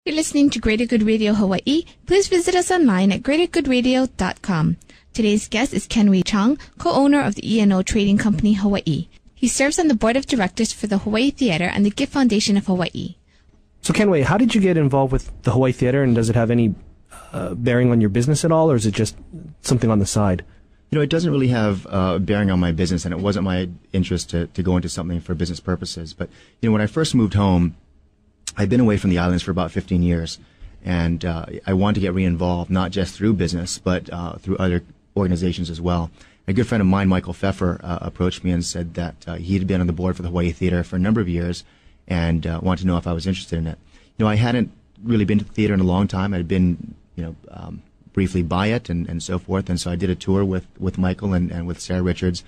You're listening to Greater Good Radio Hawaii. Please visit us online at greatergoodradio.com. Today's guest is Kenwei Chong, co-owner of the E&O Trading Co Hawaii. He serves on the board of directors for the Hawaii Theater and the Gift Foundation of Hawaii. So Kenwei, how did you get involved with the Hawaii Theater, and does it have any bearing on your business at all, or is it just something on the side? You know, it doesn't really have bearing on my business, and it wasn't my interest to go into something for business purposes. But, you know, when I first moved home, I'd been away from the islands for about 15 years, and I wanted to get re-involved, not just through business, but through other organizations as well. A good friend of mine, Michael Pfeffer, approached me and said that he had been on the board for the Hawaii Theater for a number of years and wanted to know if I was interested in it. You know, I hadn't really been to the theater in a long time. I had been, briefly by it and so forth, and so I did a tour with Michael and with Sarah Richards,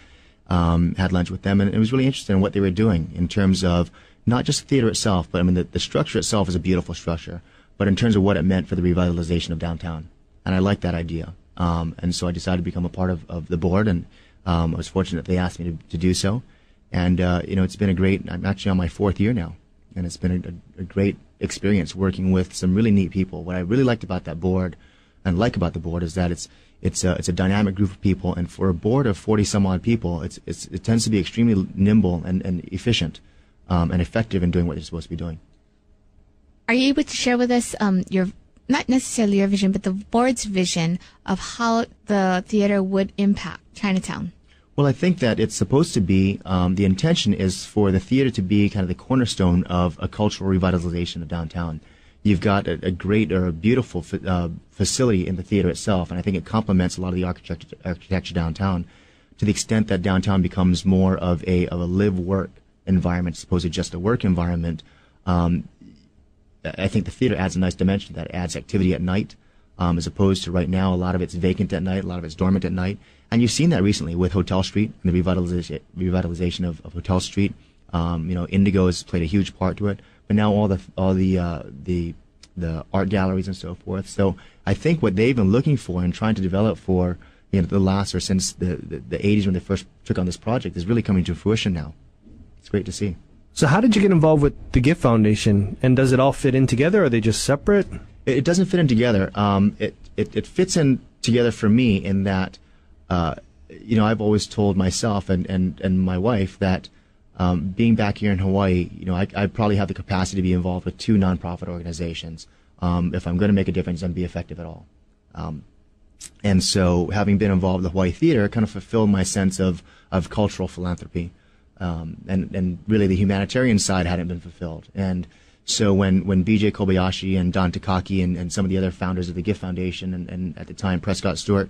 had lunch with them, and it was really interesting in what they were doing in terms of not just the theater itself, but I mean the structure itself is a beautiful structure, but in terms of what it meant for the revitalization of downtown. And I liked that idea. And so I decided to become a part of the board, and I was fortunate they asked me to do so. And, it's been I'm actually on my 4th year now, and it's been a great experience working with some really neat people. What I really liked about that board and like about the board is that it's a dynamic group of people, and for a board of 40 some odd people, it tends to be extremely nimble and efficient. And effective in doing what you're supposed to be doing. Are you able to share with us not necessarily your vision, but the board's vision of how the theater would impact Chinatown? Well, I think that it's supposed to be, the intention is for the theater to be kind of the cornerstone of a cultural revitalization of downtown. You've got a great or a beautiful facility in the theater itself, and I think it complements a lot of the architecture downtown to the extent that downtown becomes more of a live-work environment as opposed to just a work environment. I think the theater adds a nice dimension to that. It adds activity at night, as opposed to right now a lot of it's vacant at night, a lot of it's dormant at night. And you've seen that recently with Hotel Street and the revitalization of Hotel Street. Indigo has played a huge part to it, but now all the art galleries and so forth. So I think what they've been looking for and trying to develop for the last or since the 80s when they first took on this project is really coming to fruition now. It's great to see. So how did you get involved with the Gift Foundation, and does it all fit in together, or are they just separate? It doesn't fit in together. It fits in together for me in that, I've always told myself and my wife that being back here in Hawaii, I probably have the capacity to be involved with 2 nonprofit organizations if I'm going to make a difference and be effective at all. And so having been involved with the Hawaii Theater kind of fulfilled my sense of cultural philanthropy. And really the humanitarian side hadn't been fulfilled. And so when BJ Kobayashi and Don Takaki and some of the other founders of the Gift Foundation and at the time Prescott Stewart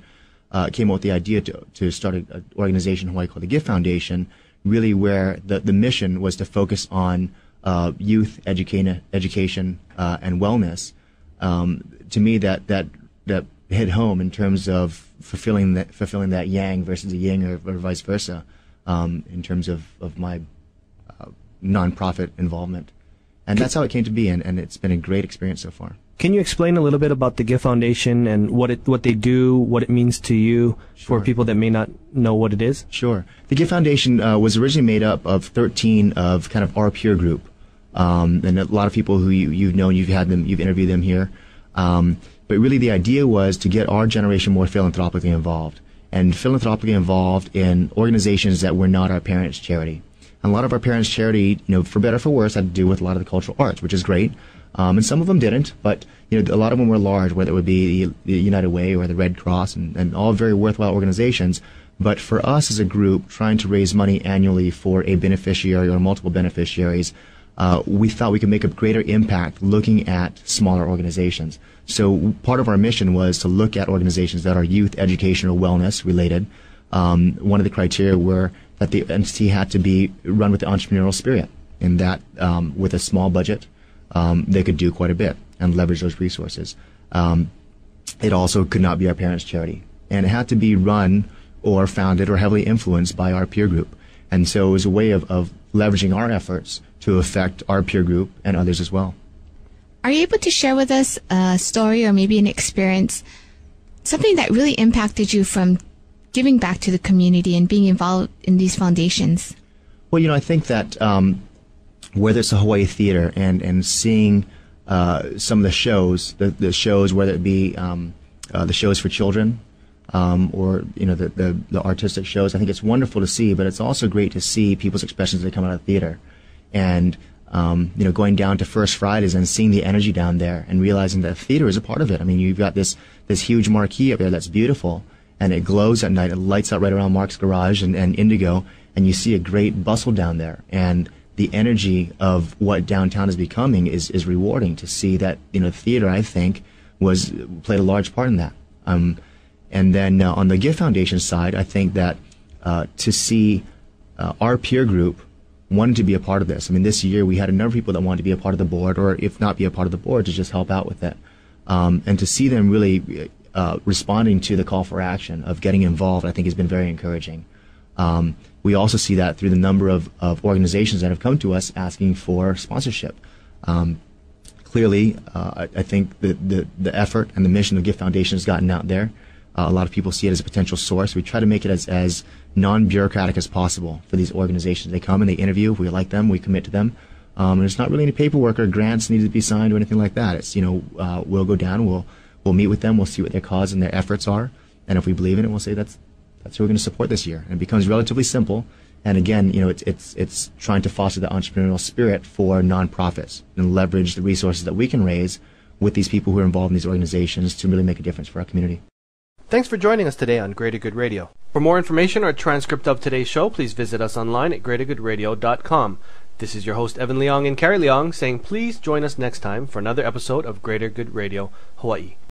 came up with the idea to start an organization in Hawaii called the Gift Foundation, really where the mission was to focus on youth education and wellness, to me that hit home in terms of fulfilling that yang versus a yin or vice versa. In terms of my nonprofit involvement. And that's how it came to be, and it's been a great experience so far. Can you explain a little bit about the Gift Foundation and what they do, what it means to you, Sure. for people that may not know what it is? Sure. The Gift Foundation was originally made up of 13 of kind of our peer group, and a lot of people who you've known, you've interviewed them here. But really the idea was to get our generation more philanthropically involved. And philanthropically involved in organizations that were not our parents' charity. And a lot of our parents' charity, for better or for worse, had to do with a lot of the cultural arts, which is great. And some of them didn't, but a lot of them were large, whether it would be the United Way or the Red Cross, and all very worthwhile organizations. But for us as a group, trying to raise money annually for a beneficiary or multiple beneficiaries, we thought we could make a greater impact looking at smaller organizations. So part of our mission was to look at organizations that are youth, education, or wellness related. One of the criteria were that the entity had to be run with the entrepreneurial spirit, in that with a small budget, they could do quite a bit and leverage those resources. It also could not be our parents' charity, and it had to be run or founded or heavily influenced by our peer group. And so it was a way of leveraging our efforts to affect our peer group and others as well. Are you able to share with us a story or maybe an experience, something that really impacted you from giving back to the community and being involved in these foundations? Well, I think that whether it's the Hawaii Theater and seeing some of the shows, the shows, whether it be the shows for children, or the artistic shows. I think it's wonderful to see, but it's also great to see people's expressions as they come out of the theater, and going down to First Fridays and seeing the energy down there and realizing that theater is a part of it. I mean, you've got this huge marquee up there that's beautiful, and it glows at night. It lights up right around Mark's Garage and Indigo, and you see a great bustle down there. And the energy of what downtown is becoming is rewarding to see that, theater, I think, played a large part in that. And then on the Gift Foundation side, I think that to see our peer group wanted to be a part of this. I mean, this year we had a number of people that wanted to be a part of the board, or if not be a part of the board, to just help out with it. And to see them really responding to the call for action of getting involved, I think has been very encouraging. We also see that through the number of organizations that have come to us asking for sponsorship. Clearly, I think the effort and the mission of Gift Foundation has gotten out there. A lot of people see it as a potential source. We try to make it as non-bureaucratic as possible for these organizations. They come and they interview. If we like them, we commit to them. And there's not really any paperwork or grants needed to be signed or anything like that. It's, we'll go down, we'll meet with them, we'll see what their cause and their efforts are, and if we believe in it, we'll say that's who we're going to support this year. And it becomes relatively simple. And again, it's trying to foster the entrepreneurial spirit for nonprofits and leverage the resources that we can raise with these people who are involved in these organizations to really make a difference for our community. Thanks for joining us today on Greater Good Radio. For more information or a transcript of today's show, please visit us online at greatergoodradio.com. This is your host, Evan Leong and Carrie Leong, saying please join us next time for another episode of Greater Good Radio, Hawaii.